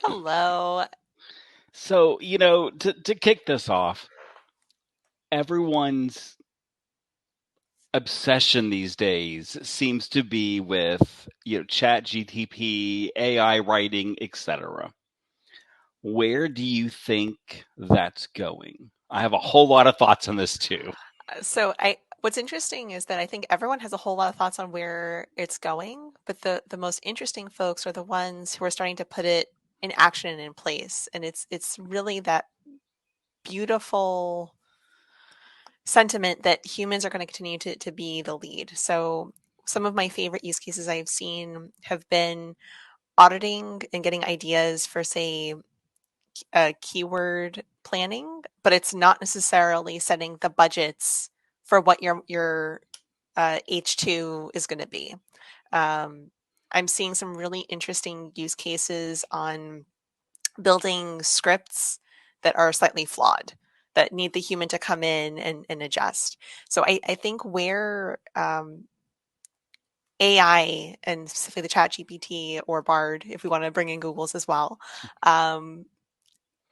Hello. So, to kick this off, everyone's obsession these days seems to be with, chat GTP, AI writing, etc. Where do you think that's going? I have a whole lot of thoughts on this too. What's interesting is that I think everyone has a whole lot of thoughts on where it's going, but the most interesting folks are the ones who are starting to put it in action and in place. And it's really that beautiful sentiment that humans are going to continue to be the lead. So some of my favorite use cases I've seen have been auditing and getting ideas for, say, keyword planning, but it's not necessarily setting the budgets for what your H2 is going to be. Um, I'm seeing some really interesting use cases on building scripts that are slightly flawed, that need the human to come in and adjust. So I think where AI and specifically the Chat GPT or Bard, if we want to bring in Google's as well, um,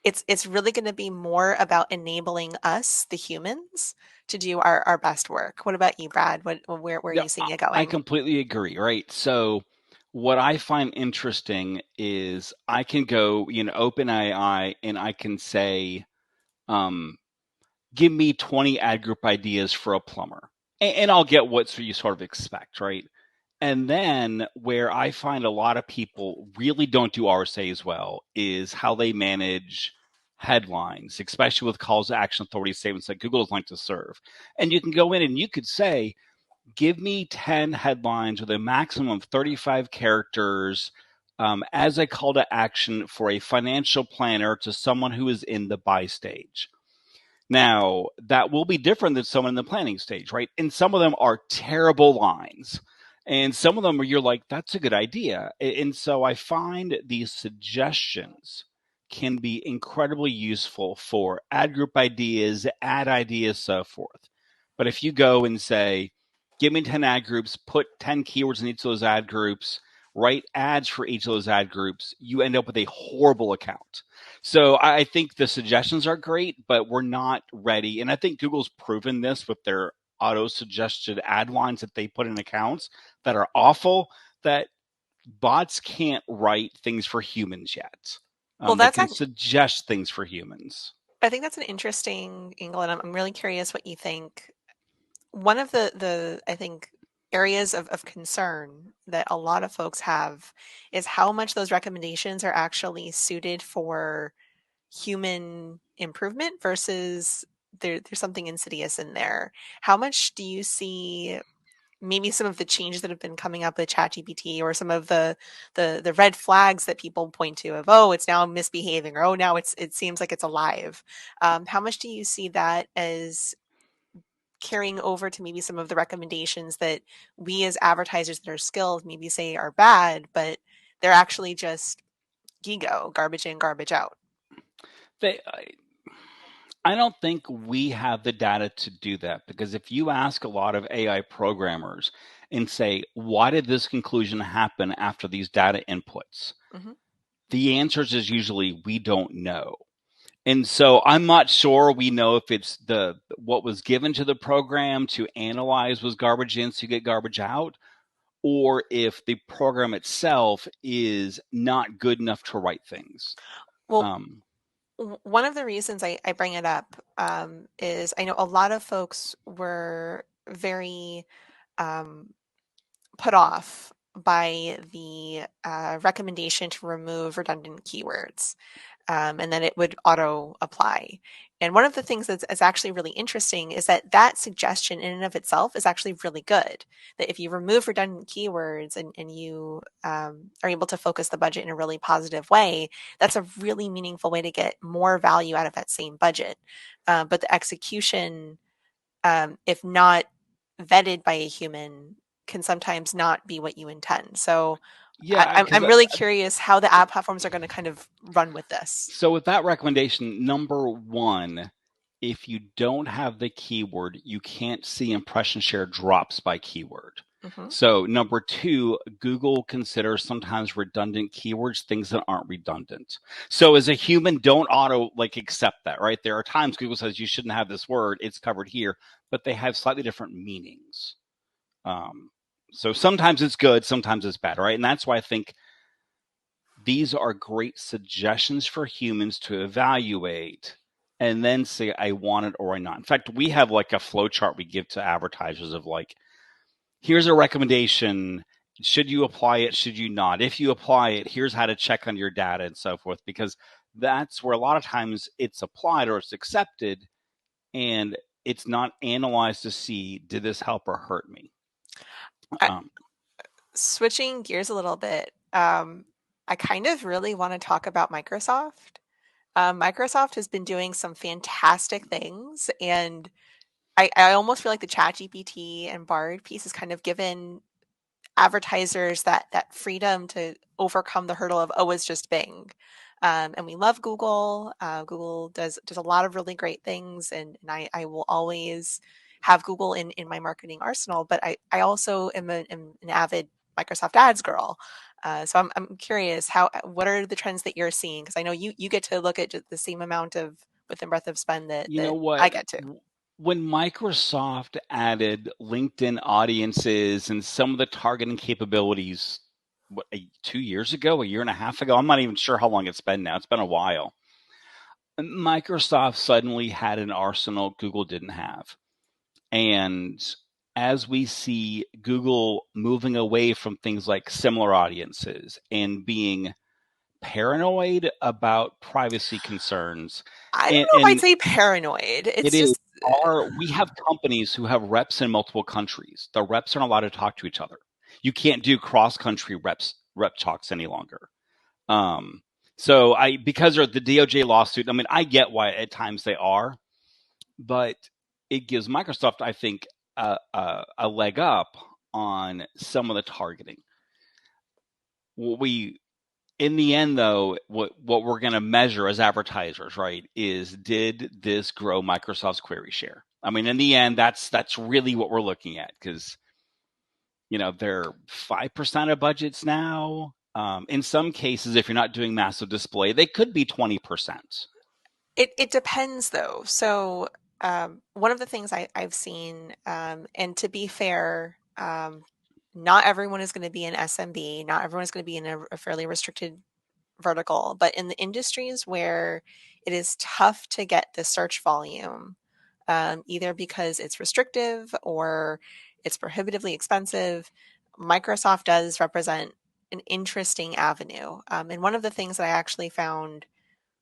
it's really going to be more about enabling us, the humans, to do our best work. What about you, Brad? Where are Yeah, you seeing it I going? completely agree, right? So, what I find interesting is I can go, open AI and I can say, um, give me 20 ad group ideas for a plumber. And I'll get what you sort of expect, right? And then where I find a lot of people really don't do RSAs well is how they manage headlines, especially with calls to action authority statements that Google is like to serve. And you can go in and you could say, give me 10 headlines with a maximum of 35 characters as a call to action for a financial planner to someone who is in the buy stage. Now, that will be different than someone in the planning stage, right? And some of them are terrible lines. And some of them are you're like, that's a good idea. And so I find these suggestions can be incredibly useful for ad group ideas, ad ideas, so forth. But if you go and say, give me 10 ad groups, put 10 keywords in each of those ad groups, write ads for each of those ad groups, you end up with a horrible account. So I think the suggestions are great, but we're not ready. And I think Google's proven this with their auto suggested ad lines that they put in accounts that are awful, that bots can't write things for humans yet. Well, They can suggest things for humans. I think that's an interesting angle, and I'm really curious what you think. One of the I think areas of concern that a lot of folks have is how much those recommendations are actually suited for human improvement versus there's something insidious in there. How much do you see maybe some of the changes that have been coming up with ChatGPT or some of the red flags that people point to of, oh, it's now misbehaving, or oh, now it seems like it's alive. How much do you see that as carrying over to maybe some of the recommendations that we as advertisers that are skilled maybe say are bad, but they're actually just ego, garbage in, garbage out? They, I don't think we have the data to do that because if you ask a lot of AI programmers and say, why did this conclusion happen after these data inputs? Hmm. The answers is usually we don't know. And so I'm not sure we know if it's the what was given to the program to analyze was garbage in so you get garbage out, or if the program itself is not good enough to write things. Well, Um, one of the reasons I bring it up is I know a lot of folks were very um, put off by the recommendation to remove redundant keywords, and then it would auto apply. And one of the things that's actually really interesting is that that suggestion in and of itself is actually really good. That if you remove redundant keywords and you are able to focus the budget in a really positive way, that's a really meaningful way to get more value out of that same budget. But the execution, if not vetted by a human, can sometimes not be what you intend. So Yeah, because I'm really curious how the ad platforms are going to kind of run with this. so with that recommendation, number one, if you don't have the keyword, you can't see impression share drops by keyword. Hmm. So number two, Google considers sometimes redundant keywords things that aren't redundant. So as a human, don't auto accept that, right? There are times Google says you shouldn't have this word, it's covered here, but they have slightly different meanings. So sometimes it's good, sometimes it's bad, right? And that's why I think these are great suggestions for humans to evaluate and then say, I want it or I not. In fact, we have a flow chart we give to advertisers of here's a recommendation. Should you apply it? Should you not? If you apply it, here's how to check on your data and so forth, because that's where a lot of times it's applied or it's accepted and it's not analyzed to see, did this help or hurt me? I, Um, switching gears a little bit, I kind of really want to talk about Microsoft. Microsoft has been doing some fantastic things, and I almost feel like the ChatGPT and Bard piece has kind of given advertisers that freedom to overcome the hurdle of, oh, it's just Bing. And we love Google. Google does a lot of really great things, and I will always have Google in my marketing arsenal. But I also am an avid Microsoft Ads girl. So I'm curious, what are the trends that you're seeing? Because I know you get to look at just the same amount of width and breadth of spend you know that I what? get to. When Microsoft added LinkedIn audiences and some of the targeting capabilities, 2 years ago, a year and a half ago, I'm not even sure how long it's been now. It's been a while. Microsoft suddenly had an arsenal Google didn't have. And as we see Google moving away from things like similar audiences and being paranoid about privacy concerns, I don't and, know if I'd and say paranoid. it It's is. just We have companies who have reps in multiple countries. The reps aren't allowed to talk to each other. You can't do cross country rep talks any longer. Um, so because of the DOJ lawsuit, I mean, I get why at times they are, but it gives Microsoft, I think, a leg up on some of the targeting. We In the end, though, what we're going to measure as advertisers, right, is did this grow Microsoft's query share? I mean, in the end, that's really what we're looking at, because they're 5% of budgets now. In some cases, if you're not doing massive display, they could be 20%. it depends though. So one of the things I've seen, and to be fair, not everyone is going to be an SMB, not everyone is going to be in a fairly restricted vertical, but in the industries where it is tough to get the search volume, either because it's restrictive or it's prohibitively expensive, Microsoft does represent an interesting avenue. And one of the things that I actually found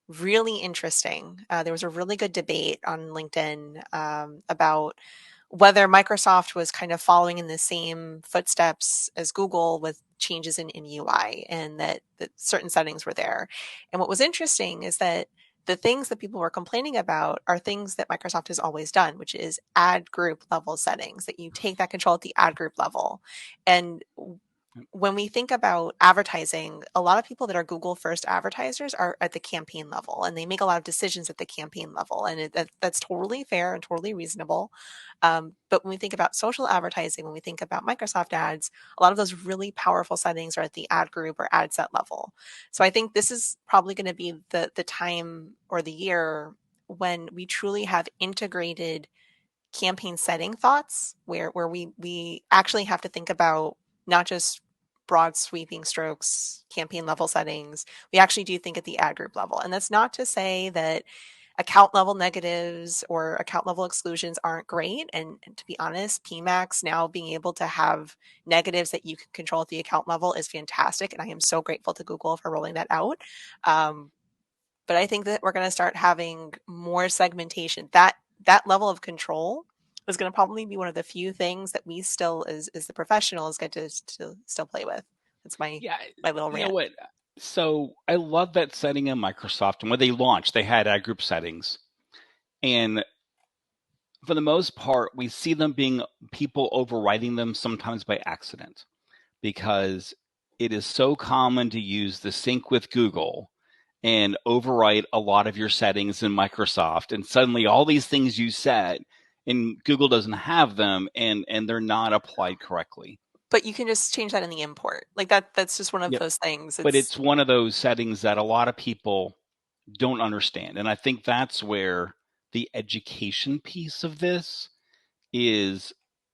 really interesting, there was a really good debate on LinkedIn about whether Microsoft was kind of following in the same footsteps as Google with changes in UI, and that certain settings were there. And what was interesting is that the things that people were complaining about are things that Microsoft has always done, which is ad group level settings, that you take that control at the ad group level. And when we think about advertising, a lot of people that are Google first advertisers are at the campaign level, and they make a lot of decisions at the campaign level. And that's totally fair and totally reasonable. But when we think about social advertising, when we think about Microsoft ads, a lot of those really powerful settings are at the ad group or ad set level. So I think this is probably going to be the time or the year when we truly have integrated campaign setting thoughts, where we actually have to think about not just broad sweeping strokes campaign level settings. We actually do think at the ad group level. And that's not to say that, account level negatives or account level exclusions aren't great. And to be honest, PMAX now being able to have negatives that you can control at the account level is fantastic. And I am so grateful to Google for rolling that out. Um, but I think that we're going to start having more segmentation. That level of control is going to probably be one of the few things that we still, as the professionals, get to still play with. That's Yeah, my little you know rant. what? So I love that setting in Microsoft. And when they launched, they had ad group settings. And for the most part, we see them being people overriding them sometimes by accident because it is so common to use the sync with Google and overwrite a lot of your settings in Microsoft. And suddenly all these things you set and Google doesn't have them and they're not applied correctly. But you can just change that in the import. Like that's just one of Yep. those things. But It's it's one of those settings that a lot of people don't understand. And I think that's where the education piece of this is.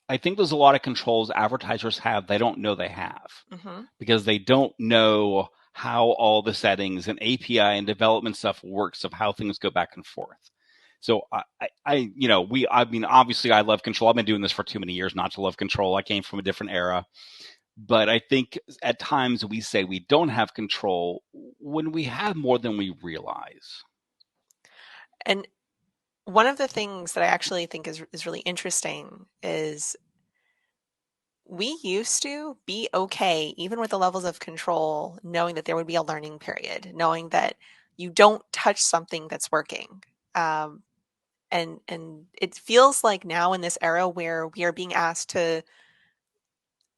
I think there's a lot of controls advertisers have they don't know they have mhm. because they don't know how all the settings and API and development stuff works of how things go back and forth. So I mean, obviously I love control. I've been doing this for too many years not to love control. I came from a different era. But I think at times we say we don't have control when we have more than we realize. And one of the things that I actually think is really interesting is we used to be okay, even with the levels of control, knowing that there would be a learning period, knowing that you don't touch something that's working. Um, and it feels like now in this era where we are being asked to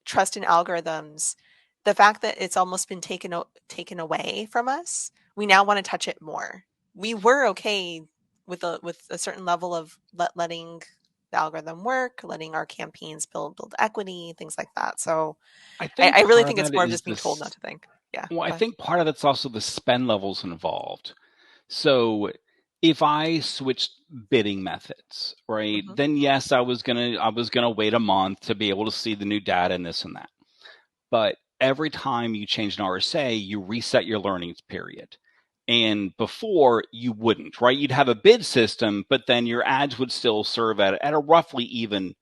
trust in algorithms, the fact that it's almost been taken away from us, we now want to touch it more. We were okay with a certain level of letting the algorithm work, letting our campaigns build equity, things like that. So I I think really part of think it's that more of is just being told this. not to think. Yeah, Well, I go ahead. think part of it's also the spend levels involved. So if I switched bidding methods, right, Hmm. then yes, I was gonna wait a month to be able to see the new data and this and that. But every time you change an RSA, you reset your learning period. And before you wouldn't, right? You'd have a bid system, but then your ads would still serve at a roughly even,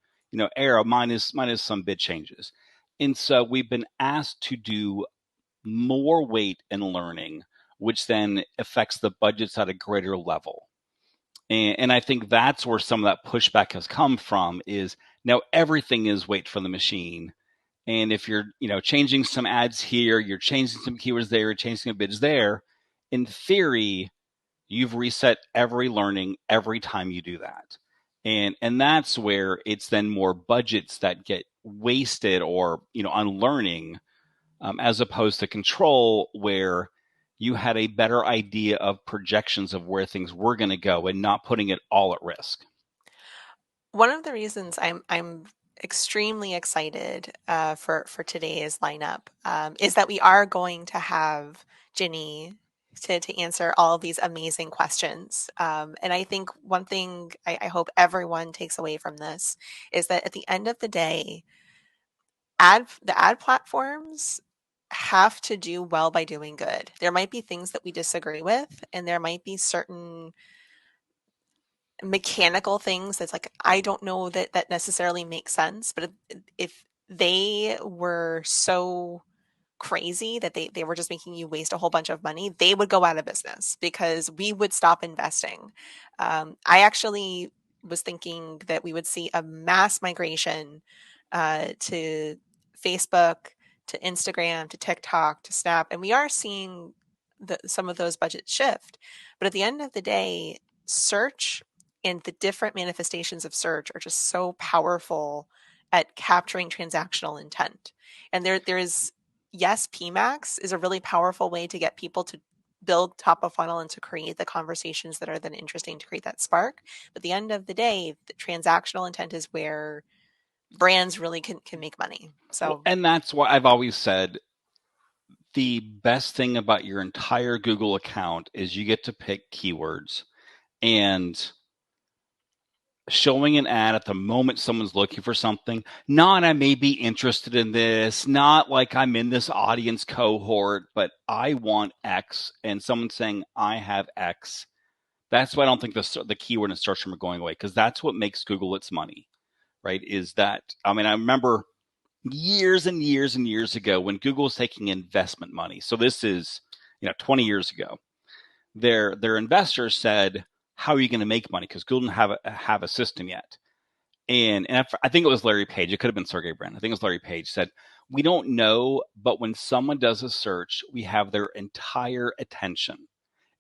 era minus some bid changes. And so we've been asked to do more weight in learning, which then affects the budgets at a greater level. And I think that's where some of that pushback has come from is now everything is weight for the machine. And if you're, changing some ads here, you're changing some keywords there, you're changing some bids there, in theory, you've reset every learning every time you do that. And that's where it's then more budgets that get wasted or, on learning, as opposed to control where you had a better idea of projections of where things were going to go and not putting it all at risk. One of the reasons I'm extremely excited for today's lineup is that we are going to have Ginny to answer all of these amazing questions. And I think one thing I hope everyone takes away from this is that at the end of the day, the ad platforms have to do well by doing good. There might be things that we disagree with, and there might be certain mechanical things that's like I don't know that that necessarily makes sense, but if they were so crazy that they were just making you waste a whole bunch of money, they would go out of business because we would stop investing. I actually was thinking that we would see a mass migration to Facebook, to Instagram, to TikTok, to Snap, and we are seeing some of those budgets shift. But at the end of the day, search and the different manifestations of search are just so powerful at capturing transactional intent. And there is yes, PMAX is a really powerful way to get people to build top of funnel and to create the conversations that are then interesting to create that spark. But at the end of the day, the transactional intent is where brands really can make money. Well, So and that's why I've always said the best thing about your entire Google account is you get to pick keywords and showing an ad at the moment someone's looking for something, not I may be interested in this, not like I'm in this audience cohort, but I want X and someone saying I have X That's why I don't think the keyword and search term are going away, because that's what makes Google its money, right? Is that, I mean, I remember years and years and years ago when Google was taking investment money. So this is, 20 years ago. Their investors said, "How are you going to make money?" Because Google didn't have a system yet. And I think it was Larry Page. It could have been Sergey Brin. I think it was Larry Page said, "We don't know, but when someone does a search, we have their entire attention.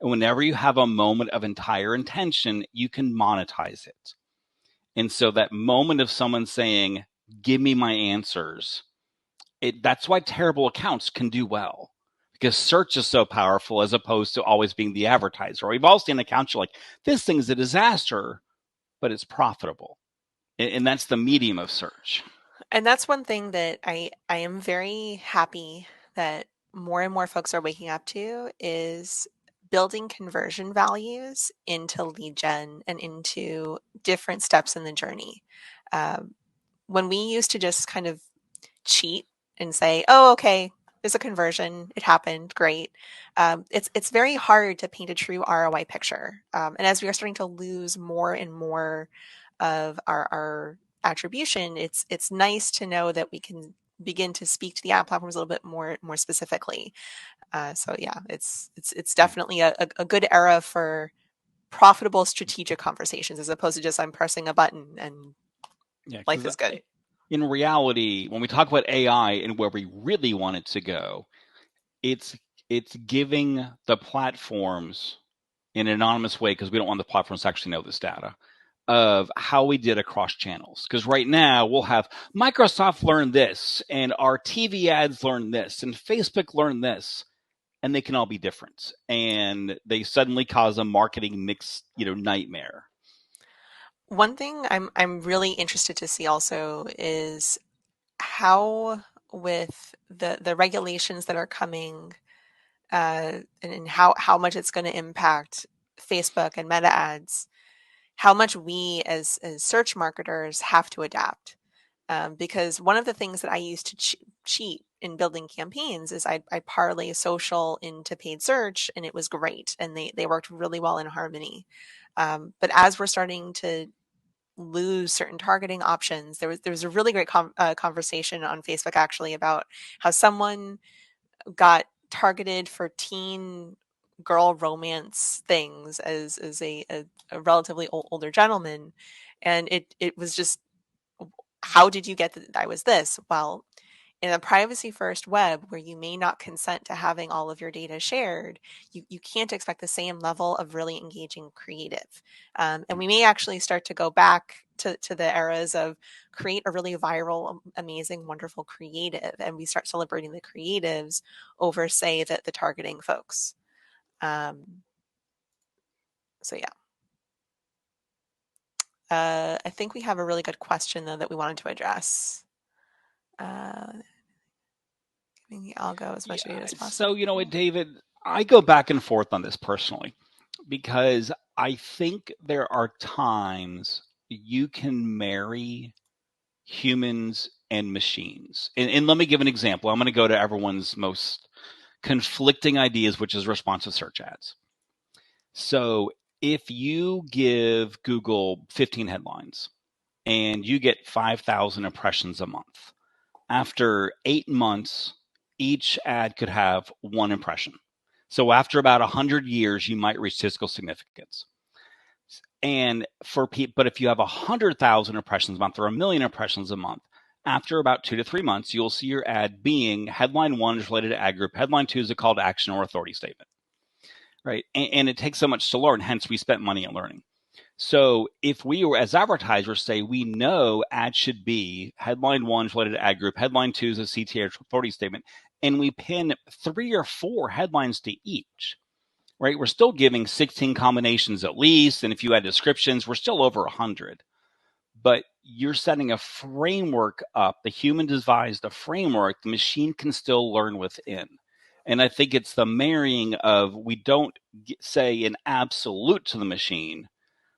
And whenever you have a moment of entire attention, you can monetize it." And so that moment of someone saying, "Give me my answers," that's why terrible accounts can do well, because search is so powerful as opposed to always being the advertiser. We've all seen accounts you're like, this thing's a disaster, but it's profitable. And that's the medium of search. And that's one thing that I am very happy that more and more folks are waking up to is building conversion values into lead gen and into different steps in the journey. Um, when we used to just kind of cheat and say, "Oh, okay, there's a conversion. It happened. Great." It's very hard to paint a true ROI picture. And as we are starting to lose more and more of our attribution, it's nice to know that we can begin to speak to the ad platforms a little bit more specifically. So yeah, it's Yeah. definitely a good era for profitable strategic conversations as opposed to just I'm pressing a button and Yeah. life Because is good. in reality, when we talk about AI and where we really want it to go, it's it's giving the platforms in an anonymous way, because we don't want the platforms to actually know this data of how we did across channels. Because right now we'll have Microsoft learn this, and our TV ads learn this, and Facebook learn this, and they can all be different, and they suddenly cause a marketing mix, nightmare. One thing I'm really interested to see also is how with the regulations that are coming and how much it's going to impact Facebook and Meta ads, how much we as search marketers have to adapt. Because one of the things that I used to cheat in building campaigns is I parlay social into paid search, and it was great, and they worked really well in harmony. But as we're starting to lose certain targeting options, there was a really great conversation on Facebook actually about how someone got targeted for teen girl romance things as a relatively older gentleman, and it was just, how did you get that I was this? Well, in a privacy first web where you may not consent to having all of your data shared, you can't expect the same level of really engaging creative. And we may actually start to go back to the eras of create a really viral, amazing, wonderful creative, and we start celebrating the creatives over, say, the targeting folks. Um, so yeah, I think we have a really good question though that we wanted to address. Uh, Giving the algo as Yeah. much data as So, possible. David, I go back and forth on this personally, because I think there are times you can marry humans and machines. And let me give an example. I'm going to go to everyone's most conflicting ideas, which is responsive search ads. So if you give Google 15 headlines and you get 5,000 impressions a month, after 8 months, each ad could have one impression. So after about 100 years, you might reach statistical significance. And for people, but if you have 100,000 impressions a month or 1 million impressions a month, after about 2 to 3 months, you'll see your ad being headline one is related to ad group, headline two is a call to action or authority statement, right? And it takes so much to learn. Hence, we spent money on learning. So if we were, as advertisers, say we know ads should be headline one is related to ad group, headline two is a CTA authority statement, and we pin 3 or 4 headlines to each, right? We're still giving 16 combinations at least, and if you add descriptions, we're still over 100. But you're setting a framework up. The human devised a framework the machine can still learn within. And I think it's the marrying of, we don't say an absolute to the machine.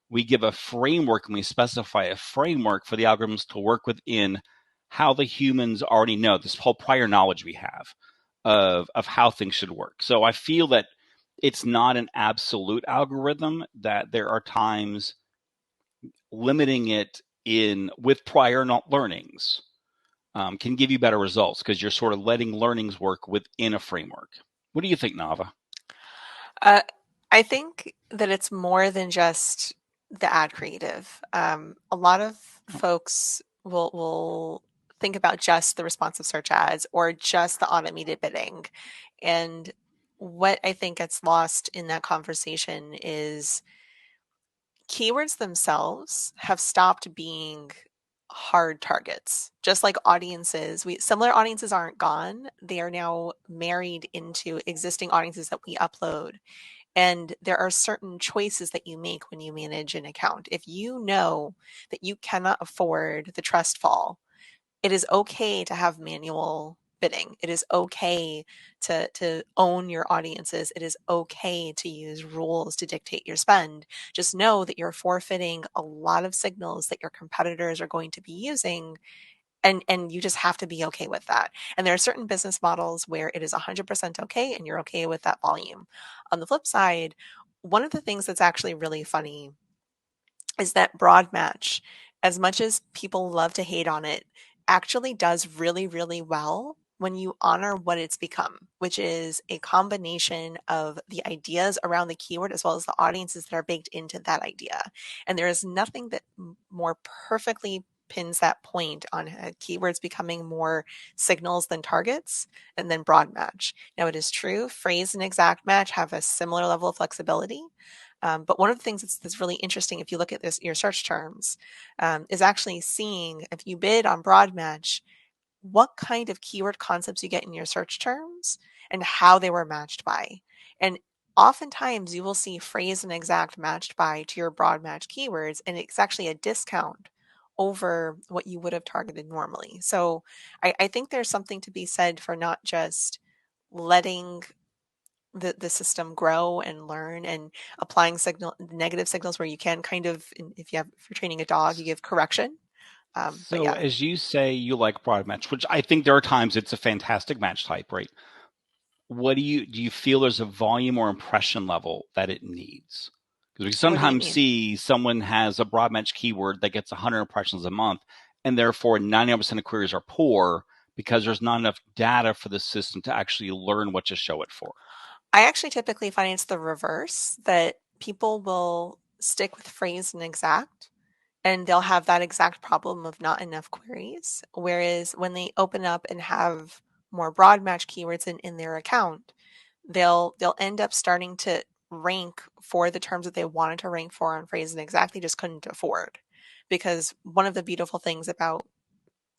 We give a framework, and we specify a framework for the algorithms to work within how the humans already know, this whole prior knowledge we have of how things should work. So I feel that it's not an absolute algorithm, that there are times limiting it in with prior not learnings can give you better results because you're sort of letting learnings work within a framework. What do you think, Nava? Uh, I think that it's more than just the ad creative. A lot of folks will think about just the responsive search ads or just the automated bidding. And what I think gets lost in that conversation is keywords themselves have stopped being hard targets. Just like audiences, similar audiences aren't gone. They are now married into existing audiences that we upload. And there are certain choices that you make when you manage an account. If you know that you cannot afford the trust fall, it is okay to have manual bidding. It is okay to own your audiences. It is okay to use rules to dictate your spend. Just know that you're forfeiting a lot of signals that your competitors are going to be using, and you just have to be okay with that. And there are certain business models where it is 100% okay and you're okay with that volume. On the flip side, one of the things that's actually really funny is that broad match, as much as people love to hate on it, actually does really, really well when you honor what it's become, which is a combination of the ideas around the keyword as well as the audiences that are baked into that idea. And there is nothing that more perfectly pins that point on keywords becoming more signals than targets, and then broad match. Now, it is true, phrase and exact match have a similar level of flexibility, but one of the things that's really interesting, if you look at your search terms, is actually seeing if you bid on broad match, what kind of keyword concepts you get in your search terms and how they were matched by. And oftentimes you will see phrase and exact matched by to your broad match keywords, and it's actually a discount over what you would have targeted normally. So I think there's something to be said for not just letting the system grow and learn and applying negative signals where you can kind of, if you're training a dog, you give correction. But So, yeah. as you say, you like broad match, which I think there are times it's a fantastic match type, right? What do you feel there's a volume or impression level that it needs? Because we What do you sometimes mean? see someone has a broad match keyword that gets 100 impressions a month, and therefore 90% of queries are poor because there's not enough data for the system to actually learn what to show it for. I actually typically find it's the reverse, that people will stick with phrase and exact, and they'll have that exact problem of not enough queries. Whereas when they open up and have more broad match keywords in their account, they'll end up starting to rank for the terms that they wanted to rank for on phrase and exact, they just couldn't afford. Because one of the beautiful things about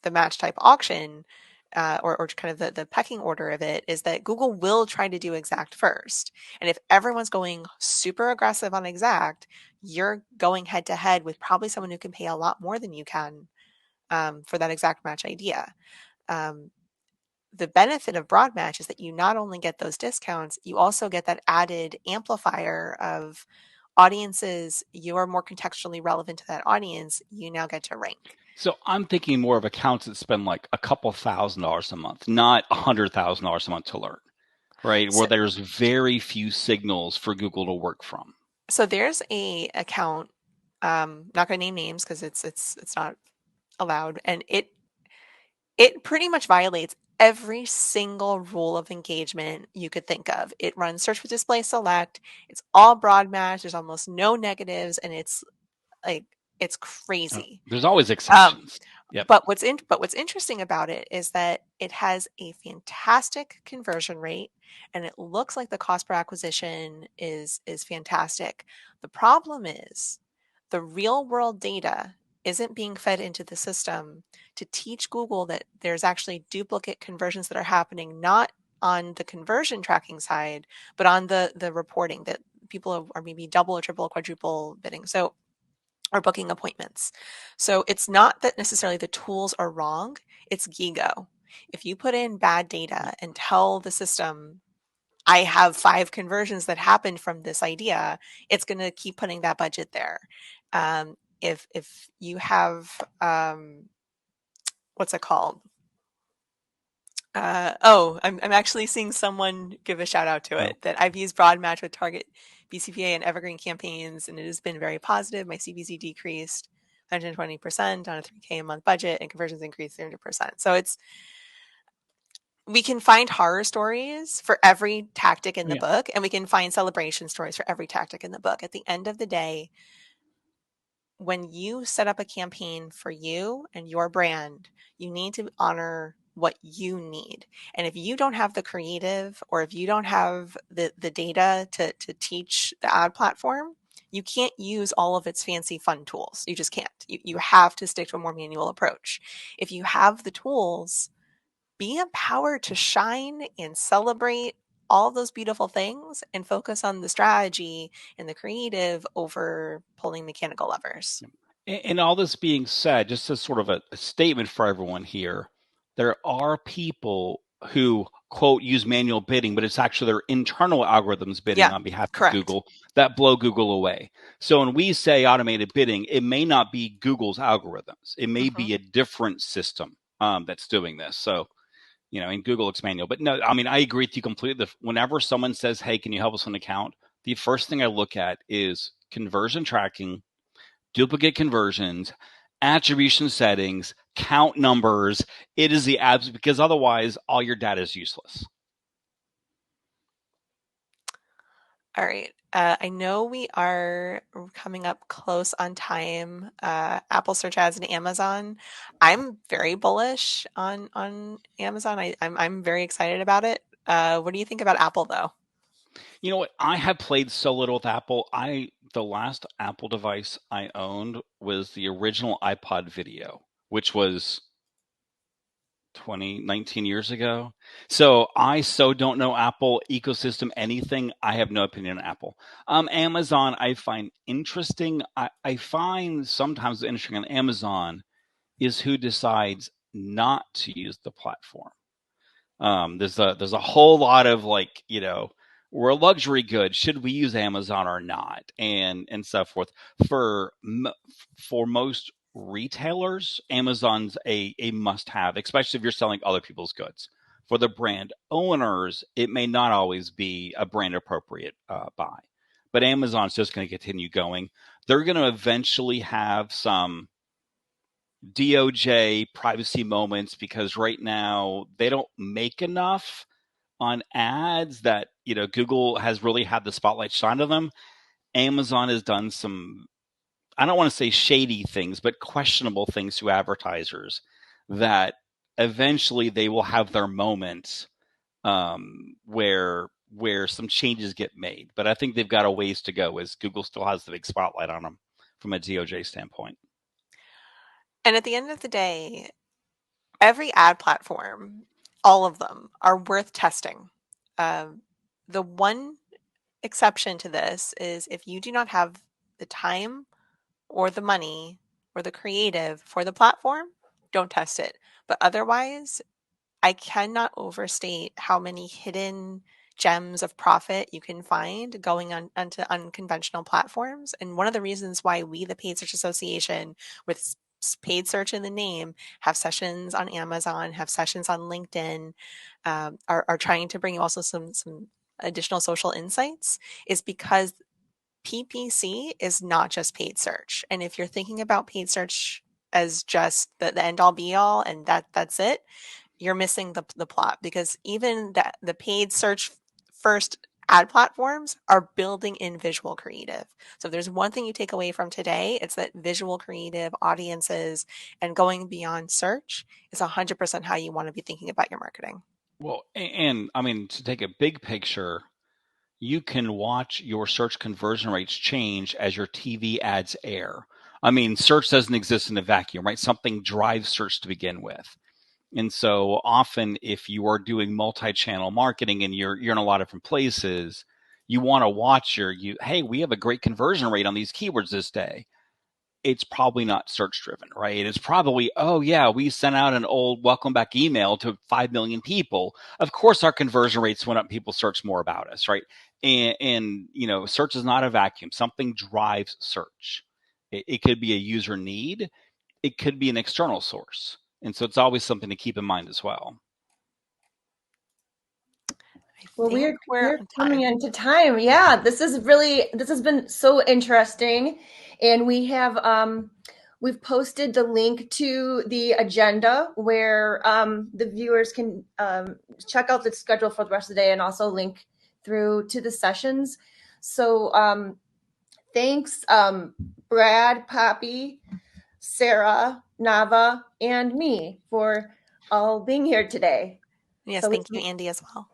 the match type auction, or kind of the pecking order of it, is that Google will try to do exact first. And if everyone's going super aggressive on exact, you're going head to head with probably someone who can pay a lot more than you can, for that exact match idea. Um, the benefit of broad match is that you not only get those discounts, you also get that added amplifier of audiences. You are more contextually relevant to that audience. You now get to rank. So I'm thinking more of accounts that spend like a couple $1,000s a month, not $100,000 a month to learn, right? Where So, there's very few signals for Google to work from. so there's a account. Not going to name names because it's not allowed, and it pretty much violates every single rule of engagement you could think of. It runs search with display select. It's all broad match. There's almost no negatives, and like it's crazy. There's always Um, exceptions. Yep. but what's interesting about it is that it has a fantastic conversion rate, and it looks like the cost per acquisition is fantastic. The problem is the real world data isn't being fed into the system to teach Google that there's actually duplicate conversions that are happening, not on the conversion tracking side, but on the reporting that people are maybe double or triple or quadruple bidding. So, or booking appointments. So it's not that necessarily the tools are wrong, it's Gigo. If you put in bad data and tell the system, I have 5 conversions that happened from this idea, it's going to keep putting that budget there. If you have, what's it called? I'm actually seeing someone give a shout out to Oh, it that I've used Broad Match with Target BCPA and Evergreen campaigns, and it has been very positive. My CPC decreased 120% on a 3K a month budget, and conversions increased 300%. So we can find horror stories for every tactic in the yeah. book, and we can find celebration stories for every tactic in the book. At the end of the day, when you set up a campaign for you and your brand, you need to honor what you need. And if you don't have the creative or if you don't have the data to teach the ad platform, you can't use all of its fancy fun tools. You just can't. You have to stick to a more manual approach. If you have the tools, be empowered to shine and celebrate all those beautiful things and focus on the strategy and the creative over pulling mechanical levers. And all this being said, just as sort of a statement for everyone here, there are people who, quote, use manual bidding, but it's actually their internal algorithms bidding Yeah, on behalf of correct. Google that blow Google away. So when we say automated bidding, it may not be Google's algorithms. It may Hmm. be a different system that's doing this. So, in Google, it's manual. But no, I mean, I agree with you completely. Whenever someone says, hey, can you help us with an account? The first thing I look at is conversion tracking, duplicate conversions, attribution settings, count numbers. It is the abs because otherwise all your data is useless. All right. I know we are coming up close on time. Apple Search Ads and Amazon. I'm very bullish on Amazon. I'm very excited about it. What do you think about Apple though? You know what? I have played so little with Apple. The last Apple device I owned was the original iPod Video, which was 19 years ago. So I so don't know Apple ecosystem anything. I have no opinion on Apple. Amazon I find interesting. I find sometimes interesting on Amazon is who decides not to use the platform. There's a whole lot of like, we're a luxury good. Should we use Amazon or not? And so forth. For for most retailers, Amazon's a must have, especially if you're selling other people's goods. For the brand owners, it may not always be a brand appropriate buy, but Amazon's just going to continue going. They're going to eventually have some DOJ privacy moments because right now they don't make enough on ads that Google has really had the spotlight shine on them. Amazon has done some, I don't want to say shady things, but questionable things to advertisers that eventually they will have their moments where some changes get made. But I think they've got a ways to go as Google still has the big spotlight on them from a DOJ standpoint. And at the end of the day, every ad platform, all of them are worth testing. Um, the one exception to this is if you do not have the time or the money or the creative for the platform, don't test it. But otherwise, I cannot overstate how many hidden gems of profit you can find going on onto unconventional platforms. And one of the reasons why we, the Paid Search Association, with paid search in the name, have sessions on Amazon, have sessions on LinkedIn, are trying to bring also some additional social insights, is because PPC is not just paid search. And if you're thinking about paid search as just the end all be all and that's it, you're missing the plot because even the paid search first ad platforms are building in visual creative. So if there's one thing you take away from today, it's that visual creative audiences and going beyond search is 100% how you want to be thinking about your marketing. Well, and I mean, to take a big picture, you can watch your search conversion rates change as your TV ads air. I mean, search doesn't exist in a vacuum, right? Something drives search to begin with. And so often if you are doing multi-channel marketing and you're in a lot of different places, you want to watch hey, we have a great conversion rate on these keywords this day. It's probably not search driven, right? It's probably, oh yeah, we sent out an old welcome back email to 5 million people. Of course, our conversion rates went up. People search more about us, right? And search is not a vacuum. Something drives search. It could be a user need. It could be an external source. And so it's always something to keep in mind as well. I Well, think we're we're on coming time. into time. Yeah, this has been so interesting, and we've posted the link to the agenda where the viewers can check out the schedule for the rest of the day and also link through to the sessions. So thanks, Brad, Poppy, Sarah, Nava, and me for all being here today. Yes, So we thank you, Andy, as well.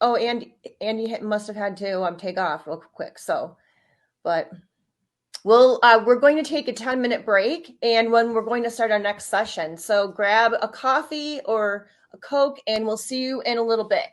Oh, and Andy must have had to take off real quick. So, but we're going to take a 10-minute break, and when we're going to start our next session. So grab a coffee or a Coke, and we'll see you in a little bit.